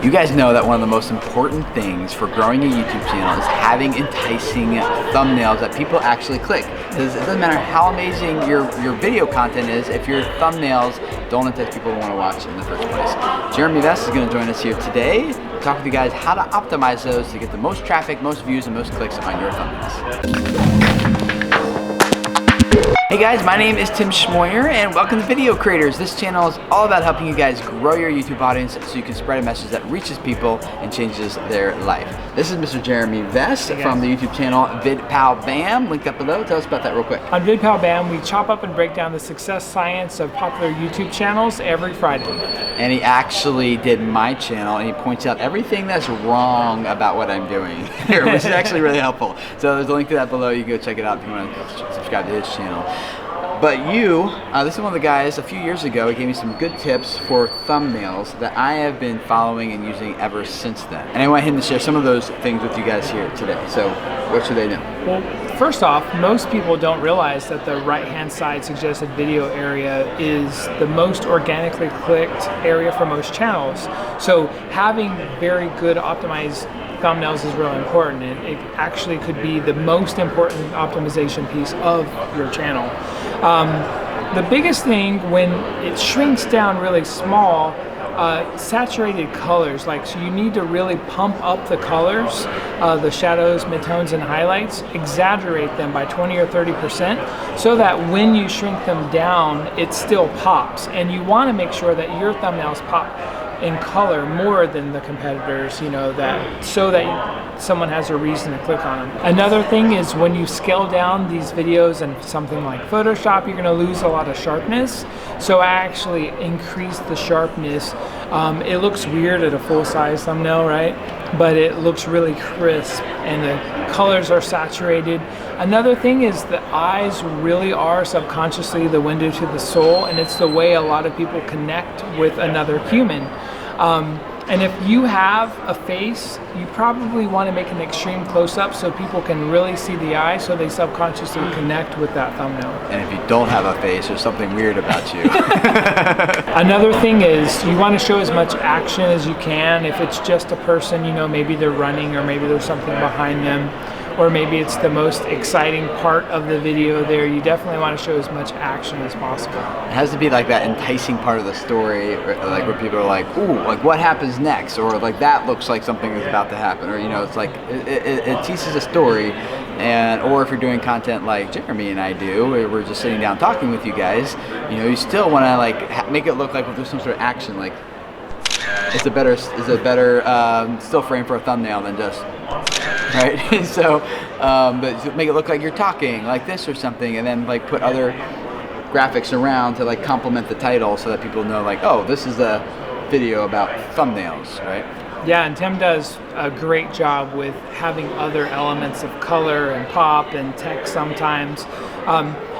You guys know that one of the most important things for growing a YouTube channel is having enticing thumbnails that people actually click. Because it doesn't matter how amazing your video content is if your thumbnails don't entice people to want to watch in the first place. Jeremy Vest is going to join us here today to talk with you guys how to optimize those to get the most traffic, most views, and most clicks on your thumbnails. Hey guys, my name is Tim Schmoyer and welcome to Video Creators. This channel is all about helping you guys grow your YouTube audience so you can spread a message that reaches people and changes their life. This is Mr. Jeremy Vest from the YouTube channel VidPalBam, linked up below. Tell us about that real quick. On VidPalBam, we chop up and break down the success science of popular YouTube channels every Friday. And he actually did my channel and he points out everything that's wrong about what I'm doing here, which is actually really helpful. So there's a link to that below. You can go check it out if you want to subscribe to his channel. But this is one of the guys a few years ago, he gave me some good tips for thumbnails that I have been following and using ever since then. And I want him to share some of those things with you guys here today. So what should they know? Well, first off, most people don't realize that the right-hand side suggested video area is the most organically clicked area for most channels. So having very good optimized thumbnails is really important, and it actually could be the most important optimization piece of your channel. The biggest thing when it shrinks down really small, saturated colors, so you need to really pump up the colors, the shadows, midtones, and highlights, exaggerate them by 20 or 30% so that when you shrink them down, it still pops. And you want to make sure that your thumbnails pop in color more than the competitors, so that someone has a reason to click on them. Another thing is when you scale down these videos in something like Photoshop, you're going to lose a lot of sharpness. So I actually increase the sharpness. It looks weird at a full-size thumbnail, right? But it looks really crisp and the colors are saturated. Another thing is the eyes really are subconsciously the window to the soul, and it's the way a lot of people connect with another human. And if you have a face, you probably want to make an extreme close-up so people can really see the eye, so they subconsciously connect with that thumbnail. And if you don't have a face, there's something weird about you. Another thing is you want to show as much action as you can. If it's just a person, maybe they're running or maybe there's something behind them, or maybe it's the most exciting part of the video there, you definitely want to show as much action as possible. It has to be like that enticing part of the story, where people are like, ooh, what happens next? Or that looks like something is about to happen. Or, it's like, it teases a story. Or if you're doing content like Jeremy and I do, where we're just sitting down talking with you guys, you still want to make it look like there's some sort of action, it's a better still frame for a thumbnail than just, right? So, but make it look like you're talking like this or something, and then put other graphics around to complement the title so that people know oh, this is a video about thumbnails, right? Yeah, and Tim does a great job with having other elements of color and pop and text sometimes.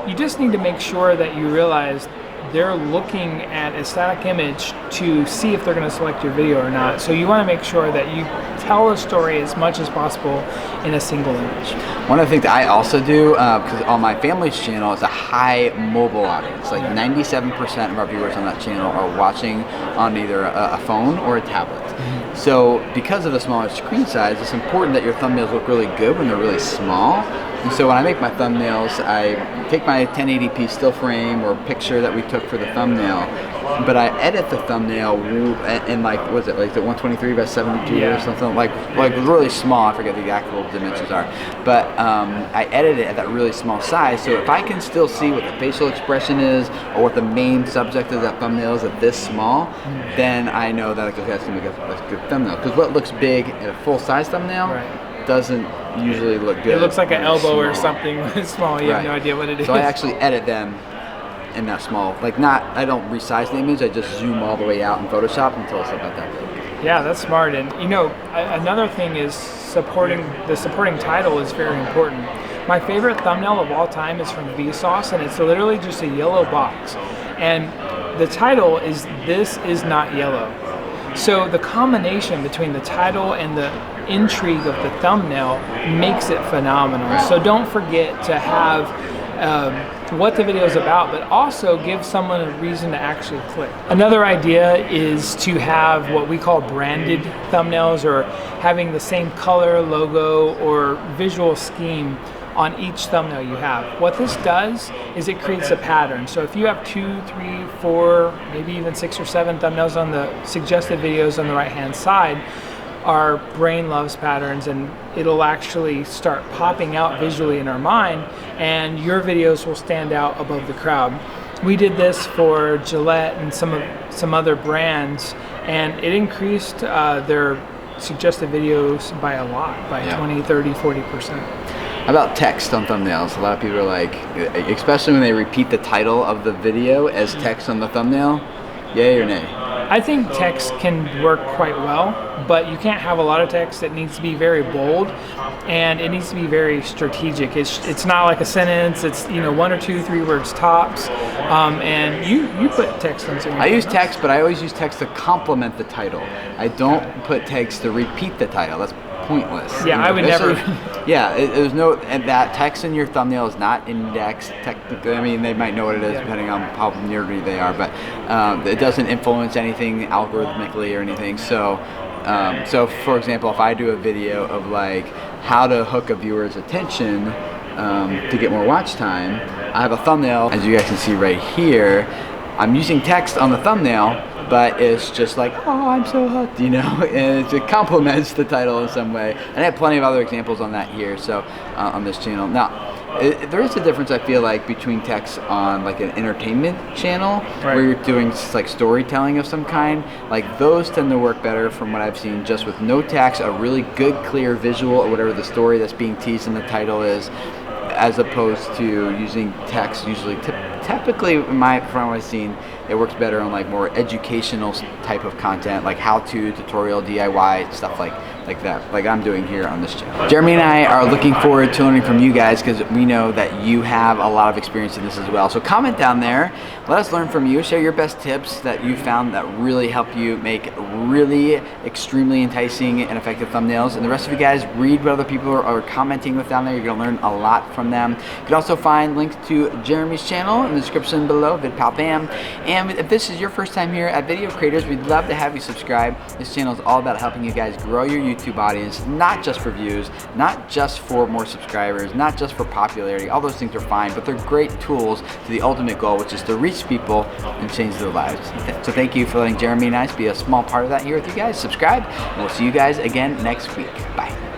You just need to make sure that you realize they're looking at a static image to see if they're going to select your video or not. So you want to make sure that you tell a story as much as possible in a single image. One of the things that I also do, because on my family's channel, is a high mobile audience. 97% of our viewers on that channel are watching on either a phone or a tablet. So because of the smaller screen size, it's important that your thumbnails look really good when they're really small. And so when I make my thumbnails, I take my 1080p still frame or picture that we took for the thumbnail, but I edit the thumbnail in what is it, the 123 by 72 or something, like really small. I forget the actual dimensions are, but I edit it at that really small size. So if I can still see what the facial expression is or what the main subject of that thumbnail is at this small, then I know that that's gonna make a good thumbnail. Because what looks big in a full-size thumbnail doesn't usually look good. It looks like an elbow or something small. You have no idea what it is. So I actually edit them in that small. I don't resize the image. I just zoom all the way out in Photoshop until it's about that big. Yeah, that's smart. And another thing is the supporting title is very important. My favorite thumbnail of all time is from Vsauce, and it's literally just a yellow box. And the title is "This is not yellow." So the combination between the title and the intrigue of the thumbnail makes it phenomenal. So don't forget to have what the video is about, but also give someone a reason to actually click. Another idea is to have what we call branded thumbnails, or having the same color, logo, or visual scheme on each thumbnail you have. What this does is it creates a pattern. So if you have 2, 3, 4, maybe even 6 or 7 thumbnails on the suggested videos on the right hand side, our brain loves patterns, and it'll actually start popping out visually in our mind, and your videos will stand out above the crowd. We did this for Gillette and some other brands, and it increased their suggested videos by a lot, by 20, 30, 40%. How about text on thumbnails? A lot of people are like, especially when they repeat the title of the video as text on the thumbnail, yay or nay? I think text can work quite well, but you can't have a lot of text. It needs to be very bold, and it needs to be very strategic. It's not like a sentence. It's 1 or 2, 3 words tops. And you put text on something. I use text, but I always use text to complement the title. I don't put text to repeat the title. That's pointless. Yeah, I would never. There's no, and that text in your thumbnail is not indexed technically. I mean, they might know what it is depending on how nerdy they are, but it doesn't influence anything algorithmically or anything. So, for example, if I do a video of like how to hook a viewer's attention to get more watch time, I have a thumbnail, as you guys can see right here. I'm using text on the thumbnail, but it's just like, oh, I'm so hooked, and it complements the title in some way. And I have plenty of other examples on that here, so on this channel. Now, there is a difference, I feel like, between text on like an entertainment channel, where you're doing like storytelling of some kind. Like those tend to work better from what I've seen, just with no text, a really good, clear visual, or whatever the story that's being teased in the title is, as opposed to using text. Usually, typically, from what I've seen, it works better on like more educational type of content, like how-to, tutorial, DIY, stuff like that, like I'm doing here on this channel. Jeremy and I are looking forward to learning from you guys, because we know that you have a lot of experience in this as well. So comment down there, let us learn from you, share your best tips that you found that really help you make really extremely enticing and effective thumbnails. And the rest of you guys, read what other people are commenting with down there. You're gonna learn a lot from them. You can also find links to Jeremy's channel in the description below, VidPalBam. And if this is your first time here at Video Creators, we'd love to have you subscribe. This channel is all about helping you guys grow your YouTube audience, not just for views, not just for more subscribers, not just for popularity. All those things are fine, but they're great tools to the ultimate goal, which is to reach people and change their lives. So thank you for letting Jeremy and I be a small part of that here with you guys. Subscribe, and we'll see you guys again next week. Bye.